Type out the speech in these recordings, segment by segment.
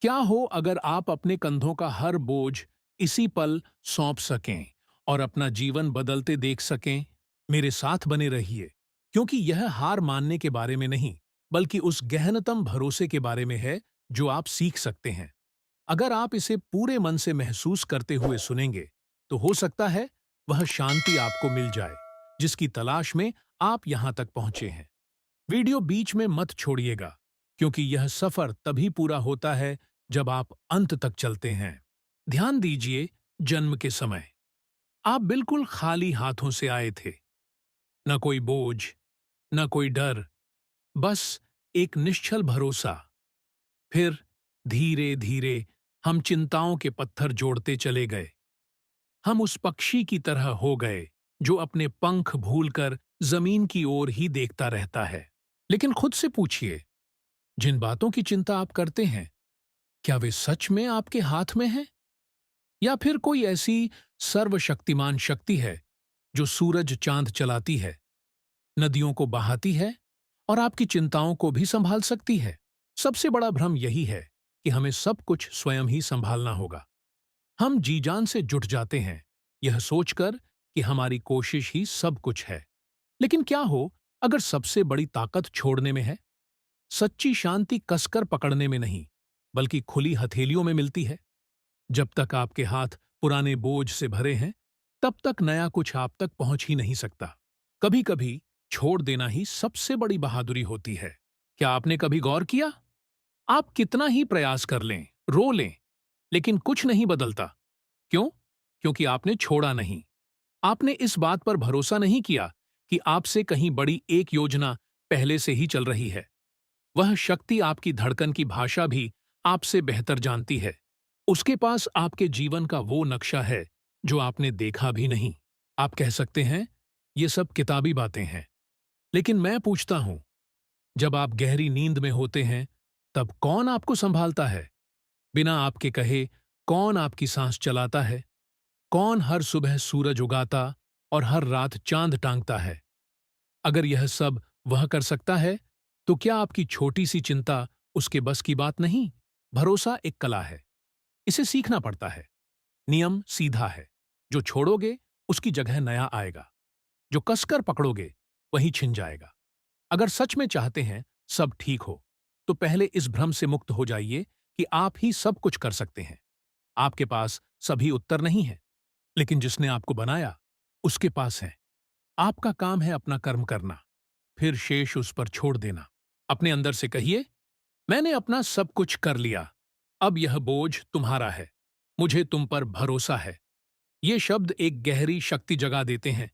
क्या हो अगर आप अपने कंधों का हर बोझ इसी पल सौंप सकें और अपना जीवन बदलते देख सकें? मेरे साथ बने रहिए, क्योंकि यह हार मानने के बारे में नहीं, बल्कि उस गहनतम भरोसे के बारे में है जो आप सीख सकते हैं। अगर आप इसे पूरे मन से महसूस करते हुए सुनेंगे, तो हो सकता है वह शांति आपको मिल जाए, जिसकी तलाश में आप यहां तक पहुंचे हैं। वीडियो बीच में मत छोड़िएगा, क्योंकि यह सफर तभी पूरा होता है जब आप अंत तक चलते हैं। ध्यान दीजिए, जन्म के समय आप बिल्कुल खाली हाथों से आए थे। न कोई बोझ, न कोई डर, बस एक निश्चल भरोसा। फिर धीरे धीरे हम चिंताओं के पत्थर जोड़ते चले गए। हम उस पक्षी की तरह हो गए जो अपने पंख भूलकर जमीन की ओर ही देखता रहता है। लेकिन खुद से पूछिए, जिन बातों की चिंता आप करते हैं, क्या वे सच में आपके हाथ में हैं? या फिर कोई ऐसी सर्वशक्तिमान शक्ति है जो सूरज चांद चलाती है, नदियों को बहाती है और आपकी चिंताओं को भी संभाल सकती है? सबसे बड़ा भ्रम यही है कि हमें सब कुछ स्वयं ही संभालना होगा। हम जी जान से जुट जाते हैं, यह सोचकर कि हमारी कोशिश ही सब कुछ है। लेकिन क्या हो अगर सबसे बड़ी ताकत छोड़ने में है? सच्ची शांति कसकर पकड़ने में नहीं, बल्कि खुली हथेलियों में मिलती है। जब तक आपके हाथ पुराने बोझ से भरे हैं, तब तक नया कुछ आप तक पहुंच ही नहीं सकता। कभी कभी छोड़ देना ही सबसे बड़ी बहादुरी होती है। क्या आपने कभी गौर किया? आप कितना ही प्रयास कर लें, रो लें, लेकिन कुछ नहीं बदलता। क्यों? क्योंकि आपने छोड़ा नहीं। आपने इस बात पर भरोसा नहीं किया कि आपसे कहीं बड़ी एक योजना पहले से ही चल रही है। वह शक्ति आपकी धड़कन की भाषा भी आपसे बेहतर जानती है। उसके पास आपके जीवन का वो नक्शा है जो आपने देखा भी नहीं। आप कह सकते हैं, ये सब किताबी बातें हैं। लेकिन मैं पूछता हूं, जब आप गहरी नींद में होते हैं, तब कौन आपको संभालता है? बिना आपके कहे कौन आपकी सांस चलाता है? कौन हर सुबह सूरज उगाता और हर रात चांद टांगता है? अगर यह सब वह कर सकता है, तो क्या आपकी छोटी सी चिंता उसके बस की बात नहीं? भरोसा एक कला है, इसे सीखना पड़ता है। नियम सीधा है, जो छोड़ोगे उसकी जगह नया आएगा, जो कसकर पकड़ोगे वही छिन जाएगा। अगर सच में चाहते हैं सब ठीक हो, तो पहले इस भ्रम से मुक्त हो जाइए कि आप ही सब कुछ कर सकते हैं। आपके पास सभी उत्तर नहीं है, लेकिन जिसने आपको बनाया उसके पास है। आपका काम है अपना कर्म करना, फिर शेष उस पर छोड़ देना। अपने अंदर से कहिए, मैंने अपना सब कुछ कर लिया, अब यह बोझ तुम्हारा है, मुझे तुम पर भरोसा है। ये शब्द एक गहरी शक्ति जगा देते हैं।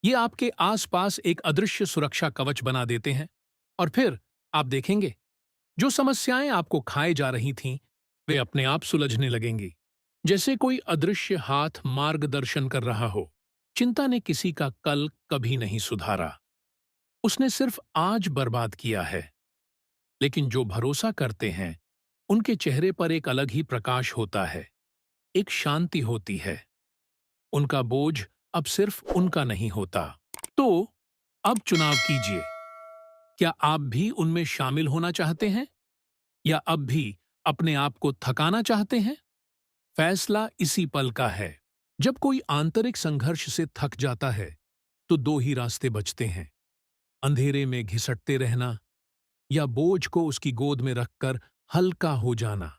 ये आपके आसपास एक अदृश्य सुरक्षा कवच बना देते हैं। और फिर आप देखेंगे, जो समस्याएं आपको खाए जा रही थीं, वे अपने आप सुलझने लगेंगी, जैसे कोई अदृश्य हाथ मार्गदर्शन कर रहा हो। चिंता ने किसी का कल कभी नहीं सुधारा, उसने सिर्फ आज बर्बाद किया है। लेकिन जो भरोसा करते हैं, उनके चेहरे पर एक अलग ही प्रकाश होता है, एक शांति होती है। उनका बोझ अब सिर्फ उनका नहीं होता। तो अब चुनाव कीजिए, क्या आप भी उनमें शामिल होना चाहते हैं, या अब भी अपने आप को थकाना चाहते हैं? फैसला इसी पल का है। जब कोई आंतरिक संघर्ष से थक जाता है, तो दो ही रास्ते बचते हैं, अंधेरे में घिसटते रहना या बोझ को उसकी गोद में रखकर हल्का हो जाना।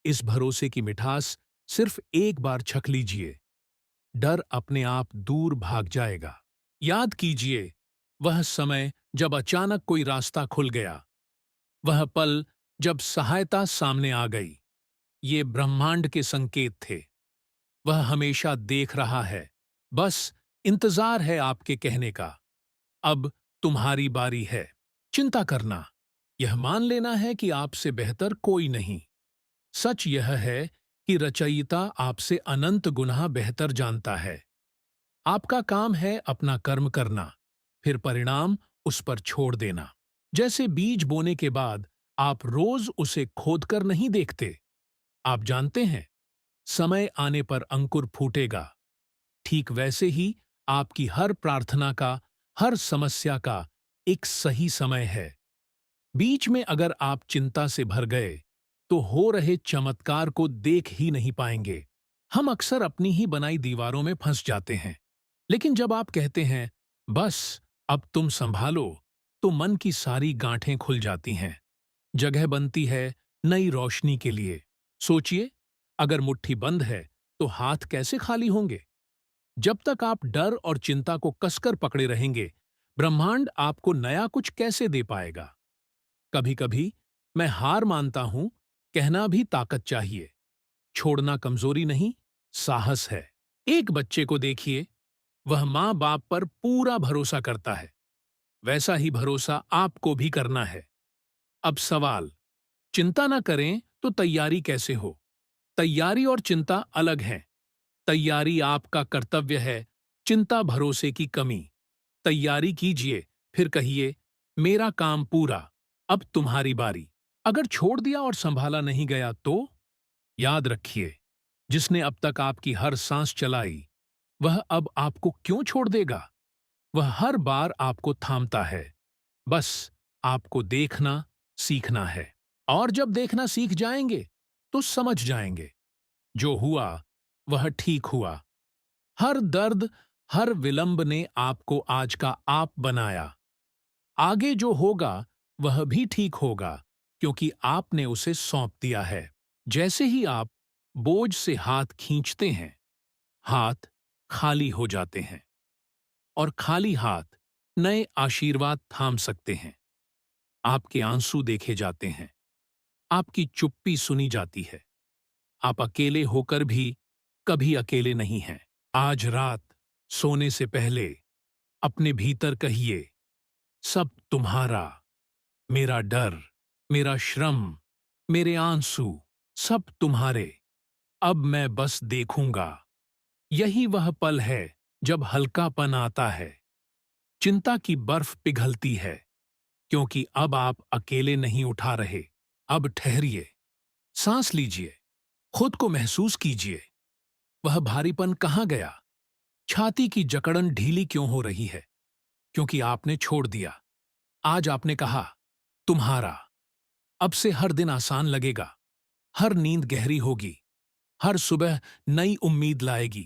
इस भरोसे की मिठास सिर्फ एक बार छक लीजिए, डर अपने आप दूर भाग जाएगा। याद कीजिए, वह समय जब अचानक कोई रास्ता खुल गया, वह पल जब सहायता सामने आ गई। ये ब्रह्मांड के संकेत थे। वह हमेशा देख रहा है, बस इंतजार है आपके कहने का। अब तुम्हारी बारी है। चिंता करना, यह मान लेना है कि आपसे बेहतर कोई नहीं। सच यह है कि रचयिता आपसे अनंत गुना बेहतर जानता है। आपका काम है अपना कर्म करना, फिर परिणाम उस पर छोड़ देना। जैसे बीज बोने के बाद आप रोज उसे खोदकर नहीं देखते, आप जानते हैं समय आने पर अंकुर फूटेगा। ठीक वैसे ही आपकी हर प्रार्थना का, हर समस्या का एक सही समय है। बीच में अगर आप चिंता से भर गए, तो हो रहे चमत्कार को देख ही नहीं पाएंगे। हम अक्सर अपनी ही बनाई दीवारों में फंस जाते हैं। लेकिन जब आप कहते हैं, बस अब तुम संभालो, तो मन की सारी गांठें खुल जाती हैं। जगह बनती है नई रोशनी के लिए। सोचिए, अगर मुट्ठी बंद है तो हाथ कैसे खाली होंगे? जब तक आप डर और चिंता को कसकर पकड़े रहेंगे, ब्रह्मांड आपको नया कुछ कैसे दे पाएगा? कभी कभी मैं हार मानता हूं कहना भी ताकत चाहिए। छोड़ना कमजोरी नहीं, साहस है। एक बच्चे को देखिए, वह मां बाप पर पूरा भरोसा करता है। वैसा ही भरोसा आपको भी करना है। अब सवाल, चिंता ना करें तो तैयारी कैसे हो? तैयारी और चिंता अलग हैं। तैयारी आपका कर्तव्य है, चिंता भरोसे की कमी। तैयारी कीजिए, फिर कहिए, मेरा काम पूरा, अब तुम्हारी बारी। अगर छोड़ दिया और संभाला नहीं गया तो याद रखिए, जिसने अब तक आपकी हर सांस चलाई, वह अब आपको क्यों छोड़ देगा? वह हर बार आपको थामता है। बस आपको देखना सीखना है। और जब देखना सीख जाएंगे तो समझ जाएंगे, जो हुआ वह ठीक हुआ। हर दर्द, हर विलंब ने आपको आज का आप बनाया। आगे जो होगा वह भी ठीक होगा, क्योंकि आपने उसे सौंप दिया है। जैसे ही आप बोझ से हाथ खींचते हैं, हाथ खाली हो जाते हैं, और खाली हाथ नए आशीर्वाद थाम सकते हैं। आपके आंसू देखे जाते हैं, आपकी चुप्पी सुनी जाती है। आप अकेले होकर भी कभी अकेले नहीं हैं। आज रात सोने से पहले अपने भीतर कहिए, सब तुम्हारा, मेरा डर, मेरा श्रम, मेरे आंसू, सब तुम्हारे। अब मैं बस देखूंगा। यही वह पल है जब हल्कापन आता है। चिंता की बर्फ पिघलती है, क्योंकि अब आप अकेले नहीं उठा रहे। अब ठहरिए, सांस लीजिए, खुद को महसूस कीजिए। वह भारीपन कहाँ गया? छाती की जकड़न ढीली क्यों हो रही है? क्योंकि आपने छोड़ दिया। आज आपने कहा, तुम्हारा। अब से हर दिन आसान लगेगा, हर नींद गहरी होगी, हर सुबह नई उम्मीद लाएगी,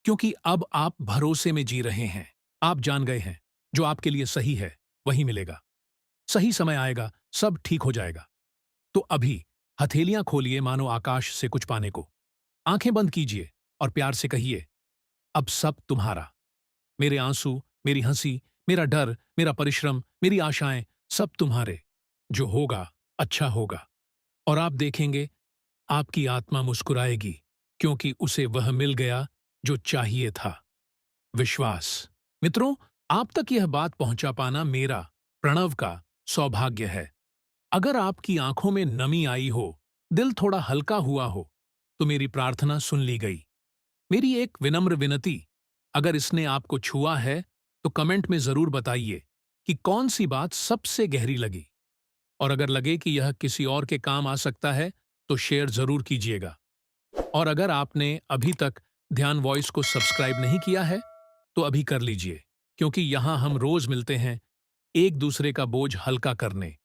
क्योंकि अब आप भरोसे में जी रहे हैं। आप जान गए हैं, जो आपके लिए सही है वही मिलेगा। सही समय आएगा, सब ठीक हो जाएगा। तो अभी हथेलियां खोलिए, मानो आकाश से कुछ पाने को। आंखें बंद कीजिए और प्यार से कहिए, अब सब तुम्हारा। मेरे आंसू, मेरी हंसी, मेरा डर, मेरा परिश्रम, मेरी आशाएं, सब तुम्हारे। जो होगा अच्छा होगा। और आप देखेंगे, आपकी आत्मा मुस्कुराएगी, क्योंकि उसे वह मिल गया जो चाहिए था। विश्वास। मित्रों, आप तक यह बात पहुंचा पाना मेरा, प्रणव का सौभाग्य है। अगर आपकी आंखों में नमी आई हो, दिल थोड़ा हल्का हुआ हो, तो मेरी प्रार्थना सुन ली गई। मेरी एक विनम्र विनती, अगर इसने आपको छुआ है तो कमेंट में जरूर बताइए कि कौन सी बात सबसे गहरी लगी। और अगर लगे कि यह किसी और के काम आ सकता है तो शेयर जरूर कीजिएगा। और अगर आपने अभी तक ध्यान वॉइस को सब्सक्राइब नहीं किया है तो अभी कर लीजिए, क्योंकि यहां हम रोज मिलते हैं एक दूसरे का बोझ हल्का करने।